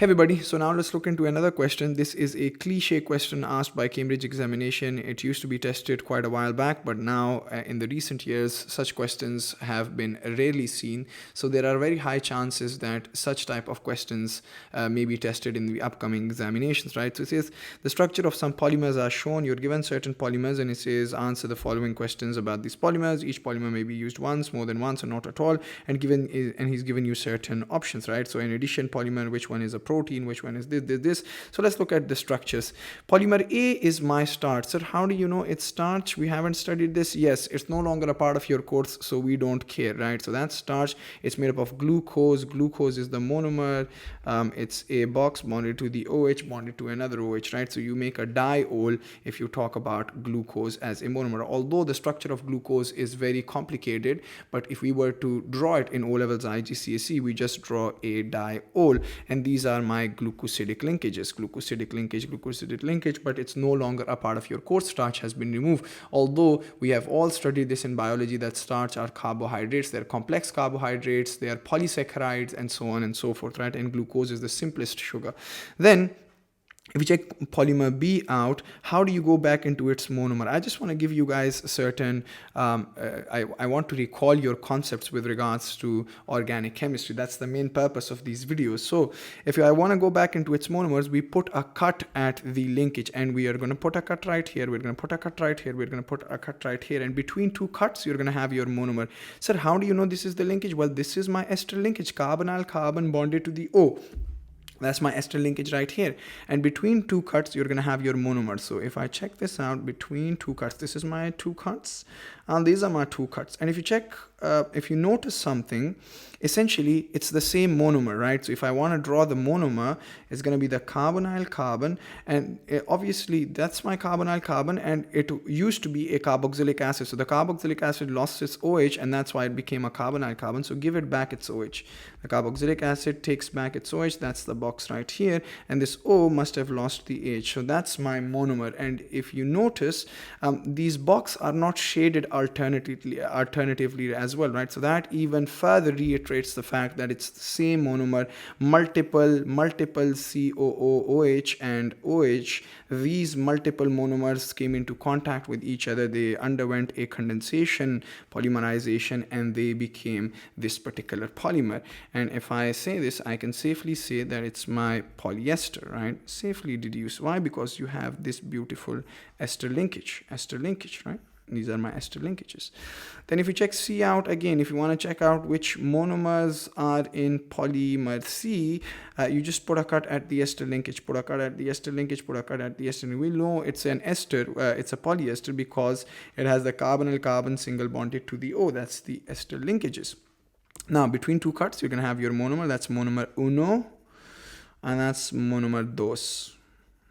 Hey everybody, so now let's look into another question. This is a cliche question asked by Cambridge examination. It used to be tested quite a while back, but now in the recent years, such questions have been rarely seen. So there are very high chances that such type of questions may be tested in the upcoming examinations, right? So it says the structure of some polymers are shown. You're given certain polymers and it says answer the following questions about these polymers. Each polymer may be used once, more than once, or not at all. And he's given you certain options, right? So in addition, polymer, which one is a protein, which one is this. So let's look at the structures. Polymer A is my starch. So how do you know it's starch? We haven't studied this. Yes, it's no longer a part of your course, so we don't care, right? So that's starch. It's made up of glucose. Glucose is the monomer. It's a box bonded to the OH bonded to another OH, right? So you make a diol if you talk about glucose as a monomer. Although the structure of glucose is very complicated, but if we were to draw it in O levels IGCSE, we just draw a diol, and these are my glucosidic linkages. Glucosidic linkage, but it's no longer a part of your course. Starch has been removed. Although we have all studied this in biology that starch are carbohydrates. They're complex carbohydrates. They are polysaccharides and so on and so forth, right? And glucose is the simplest sugar. Then if you check polymer B out, how do you go back into its monomer? I just want to give you guys certain, I want to recall your concepts with regards to organic chemistry. That's the main purpose of these videos. So if I want to go back into its monomers, we put a cut at the linkage, and we are going to put a cut right here. We're going to put a cut right here. We're going to put a cut right here. And between two cuts, you're going to have your monomer. Sir, how do you know this is the linkage? Well, this is my ester linkage, carbonyl-carbon bonded to the O. That's my ester linkage right here. And between two cuts, you're going to have your monomer. So if I check this out, between two cuts, this is my two cuts, and these are my two cuts. And if you check, if you notice something, essentially it's the same monomer, right? So if I want to draw the monomer, it's going to be the carbonyl-carbon, and obviously that's my carbonyl-carbon, and it used to be a carboxylic acid. So the carboxylic acid lost its OH, and that's why it became a carbonyl-carbon. So give it back its OH. The carboxylic acid takes back its OH. That's the box right here, and this O must have lost the H. So that's my monomer. And if you notice, these boxes are not shaded alternatively as well, right? So that even further reiterates the fact that it's the same monomer, multiple COOH and OH. These multiple monomers came into contact with each other. They underwent a condensation, polymerization, and they became this particular polymer. And if I say this, I can safely say that it's my polyester, right? Safely deduce. Why? Because you have this beautiful ester linkage, right? These are my ester linkages. Then if you check C out, again, if you want to check out which monomers are in polymer C, you just put a cut at the ester linkage, put a cut at the ester linkage, put a cut at the ester linkage. We know it's an ester, it's a polyester because it has the carbonyl-carbon single bonded to the O. That's the ester linkages. Now, between two cuts, you're going to have your monomer. That's monomer uno, and that's monomer dos.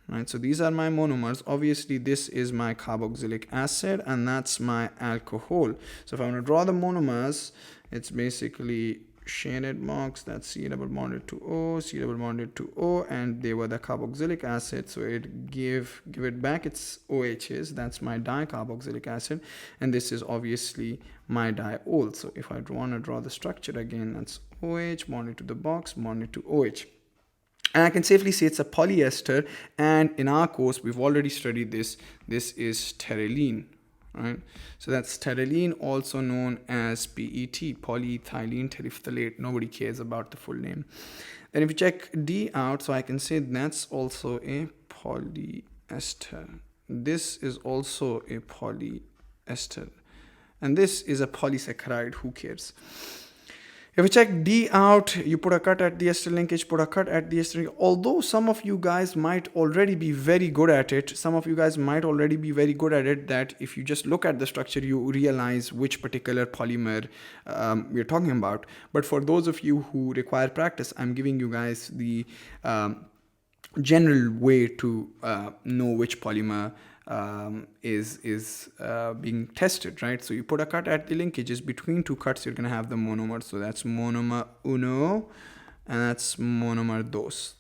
Right, so these are my monomers. Obviously, this is my carboxylic acid, and that's my alcohol. So if I want to draw the monomers, it's basically shaded box. That's C double bonded to O, C double bonded to O, and they were the carboxylic acid. So it give it back its OHs. That's my dicarboxylic acid, and this is obviously my diol. So if I want to draw the structure again, that's OH bonded to the box, bonded to OH. And I can safely say it's a polyester, and in our course, we've already studied this. This is pterylene, right? So that's pterylene, also known as PET, polyethylene terephthalate. Nobody cares about the full name. Then if you check D out, so I can say that's also a polyester. This is also a polyester. And this is a polysaccharide. Who cares? If you check D out, you put a cut at the ester linkage, put a cut at the ester linkage. Although some of you guys might already be very good at it, that if you just look at the structure, you realize which particular polymer we're talking about. But for those of you who require practice, I'm giving you guys the general way to know which polymer is being tested, right? So you put a cut at the linkages. Between two cuts, you're going to have the monomer. So that's monomer uno, and that's monomer dos.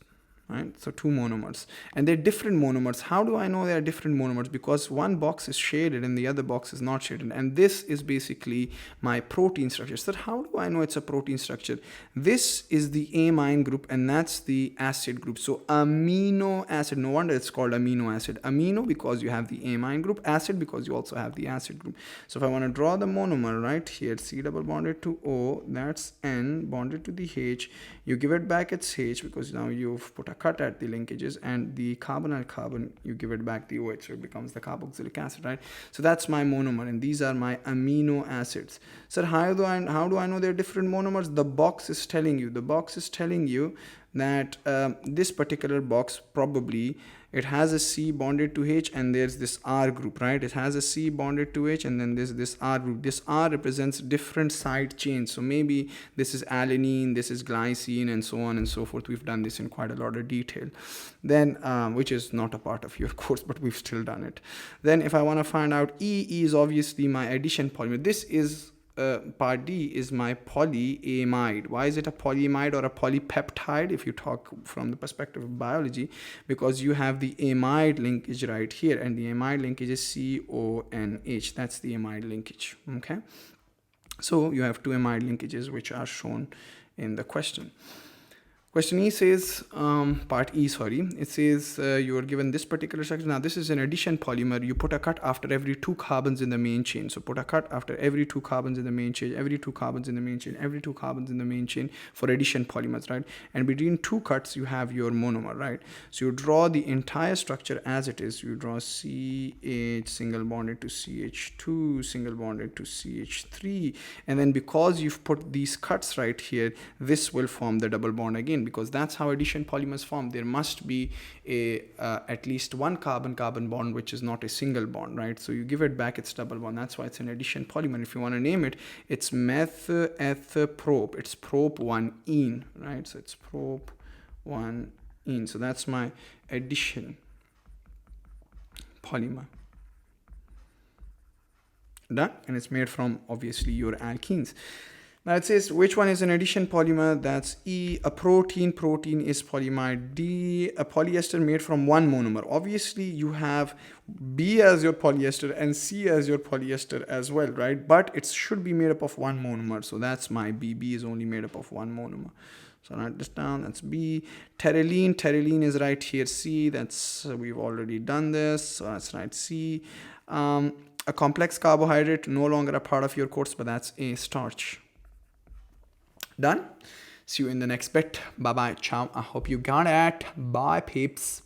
right? So 2 monomers, and they're different monomers. How do I know they are different monomers? Because one box is shaded and the other box is not shaded, and this is basically my protein structure. So how do I know it's a protein structure? This is the amine group and that's the acid group. So amino acid, no wonder it's called amino acid. Amino because you have the amine group, acid because you also have the acid group. So if I want to draw the monomer right here, C double bonded to O, that's N bonded to the H, you give it back its H because now you've put a cut at the linkages, and the carbonyl carbon, you give it back the OH, so it becomes the carboxylic acid, right? So that's my monomer, and these are my amino acids. So how do I know they're different monomers? The box is telling you. The box is telling you that this particular box, probably it has a C bonded to H and there's this R group, right? It has a C bonded to H and then there's this R group. This R represents different side chains. So maybe this is alanine, this is glycine, and so on and so forth. We've done this in quite a lot of detail. Then, which is not a part of your course, but we've still done it. Then if I want to find out E is obviously my addition polymer. This is part D is my polyamide. Why is it a polyamide or a polypeptide if you talk from the perspective of biology? Because you have the amide linkage right here, and the amide linkage is CONH. That's the amide linkage. Okay, so you have two amide linkages which are shown in the question. Question E says, part E, sorry, it says you are given this particular structure. Now this is an addition polymer. You put a cut after every 2 carbons in the main chain. So put a cut after every 2 carbons in the main chain, every 2 carbons in the main chain, every 2 carbons in the main chain for addition polymers, right? And between 2 cuts, you have your monomer, right? So you draw the entire structure as it is. You draw CH single bonded to CH2, single bonded to CH3. And then because you've put these cuts right here, this will form the double bond again, because that's how addition polymers form. There must be a at least one carbon-carbon bond which is not a single bond, right? So you give it back its double bond. That's why it's an addition polymer. If you want to name it, it's meth-eth-prop. It's prop-1-ene, right? So it's prop-1-ene. So that's my addition polymer. Done. And it's made from obviously your alkenes. Now it says which one is an addition polymer? That's E. A protein is polyamide. D. A polyester made from one monomer. Obviously you have B as your polyester and C as your polyester as well, right? But it should be made up of one monomer. So that's my B. B is only made up of one monomer. So write this down. That's B. Pterylene is right here. C. That's we've already done this. So that's right. C. A complex carbohydrate, no longer a part of your course, but that's a starch. Done. See you in the next bit. Bye bye. Ciao. I hope you got it. Bye peeps.